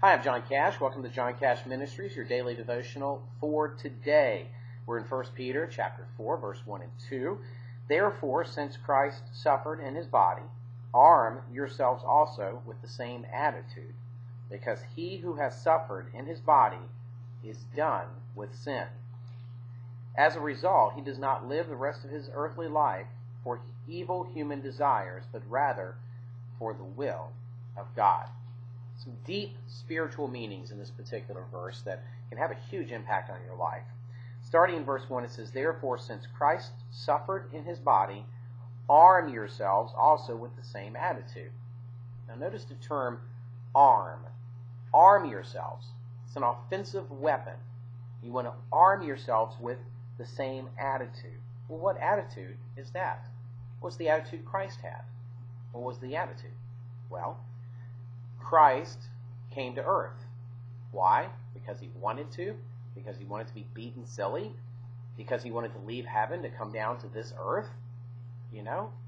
Hi, I'm John Cash. Welcome to John Cash Ministries, your daily devotional for today. We're in 1 Peter chapter 4, verse 1 and 2. Therefore, since Christ suffered in his body, arm yourselves also with the same attitude, because he who has suffered in his body is done with sin. As a result, he does not live the rest of his earthly life for evil human desires, but rather for the will of God. Some deep spiritual meanings in this particular verse that can have a huge impact on your life. Starting in verse 1, it says, Therefore, since Christ suffered in his body, arm yourselves also with the same attitude. Now notice the term arm. Arm yourselves. It's an offensive weapon. You want to arm yourselves with the same attitude. Well, what attitude is that? What's the attitude Christ had? What was the attitude? Well, Christ came to earth. Why? Because he wanted to? Because he wanted to be beaten silly? Because he wanted to leave heaven to come down to this earth?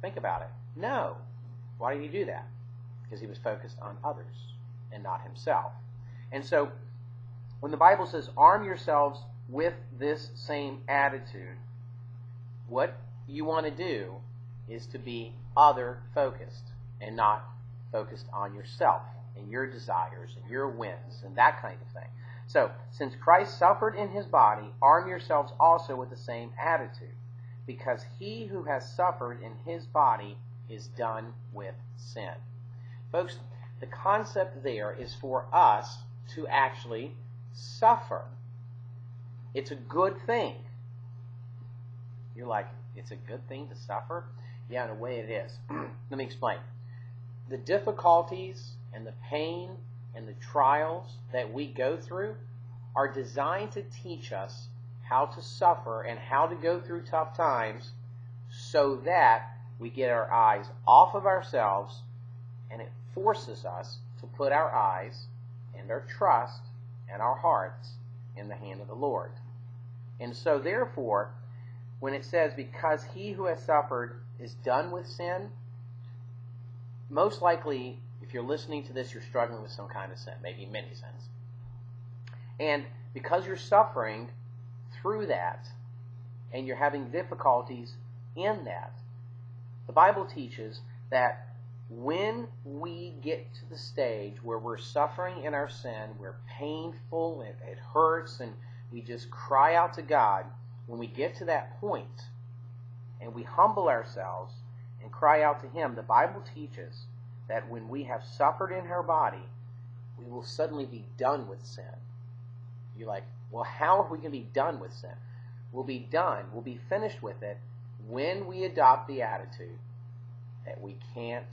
Think about it. No. Why did he do that? Because he was focused on others and not himself. And so, when the Bible says, arm yourselves with this same attitude, what you want to do is to be other-focused and not focused on yourself and your desires and your wins and that kind of thing. So, since Christ suffered in his body, arm yourselves also with the same attitude, because he who has suffered in his body is done with sin. Folks, the concept there is for us to actually suffer. It's a good thing. You're like, it's a good thing to suffer? Yeah, in a way it is. Let me explain. The difficulties and the pain and the trials that we go through are designed to teach us how to suffer and how to go through tough times so that we get our eyes off of ourselves, and it forces us to put our eyes and our trust and our hearts in the hand of the Lord. And so therefore, when it says, because he who has suffered is done with sin, most likely, if you're listening to this, you're struggling with some kind of sin, maybe many sins. And because you're suffering through that, and you're having difficulties in that, the Bible teaches that when we get to the stage where we're suffering in our sin, we're painful, it hurts, and we just cry out to God, when we get to that point, and we humble ourselves and cry out to him, the Bible teaches that when we have suffered in our body, we will suddenly be done with sin. You're like, well, how are we going to be done with sin? We'll be done, we'll be finished with it when we adopt the attitude that we can't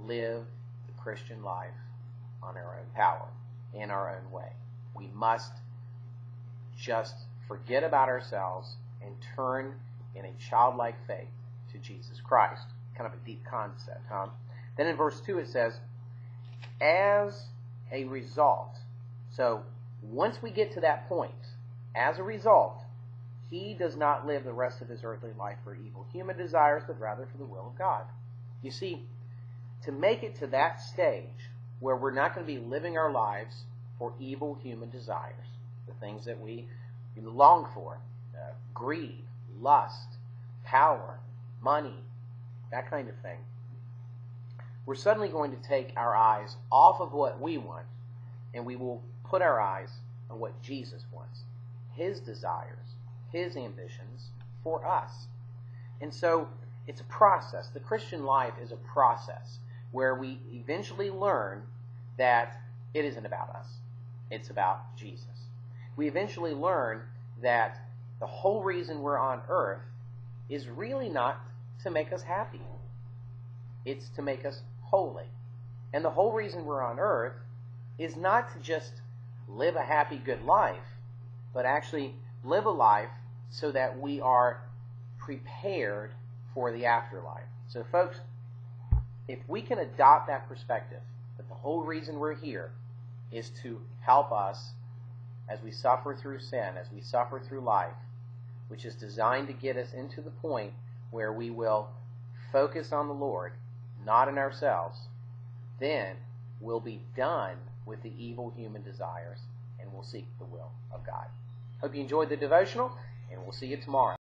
live the Christian life on our own power, in our own way. We must just forget about ourselves and turn in a childlike faith to Jesus Christ. Kind of a deep concept, huh? Then in verse 2 it says, as a result. So once we get to that point, as a result, he does not live the rest of his earthly life for evil human desires, but rather for the will of God. You see, to make it to that stage where we're not going to be living our lives for evil human desires, the things that we long for, greed, lust, power, money, that kind of thing, we're suddenly going to take our eyes off of what we want, and we will put our eyes on what Jesus wants, his desires, his ambitions for us. And so it's a process. The Christian life is a process where we eventually learn that it isn't about us. It's about Jesus. We eventually learn that the whole reason we're on earth is really not to make us happy. It's to make us holy. And the whole reason we're on earth is not to just live a happy, good life, but actually live a life so that we are prepared for the afterlife. So folks, if we can adopt that perspective, that the whole reason we're here is to help us as we suffer through sin, as we suffer through life, which is designed to get us into the point where we will focus on the Lord, not in ourselves, then will be done with the evil human desires and will seek the will of God. Hope you enjoyed the devotional, and we'll see you tomorrow.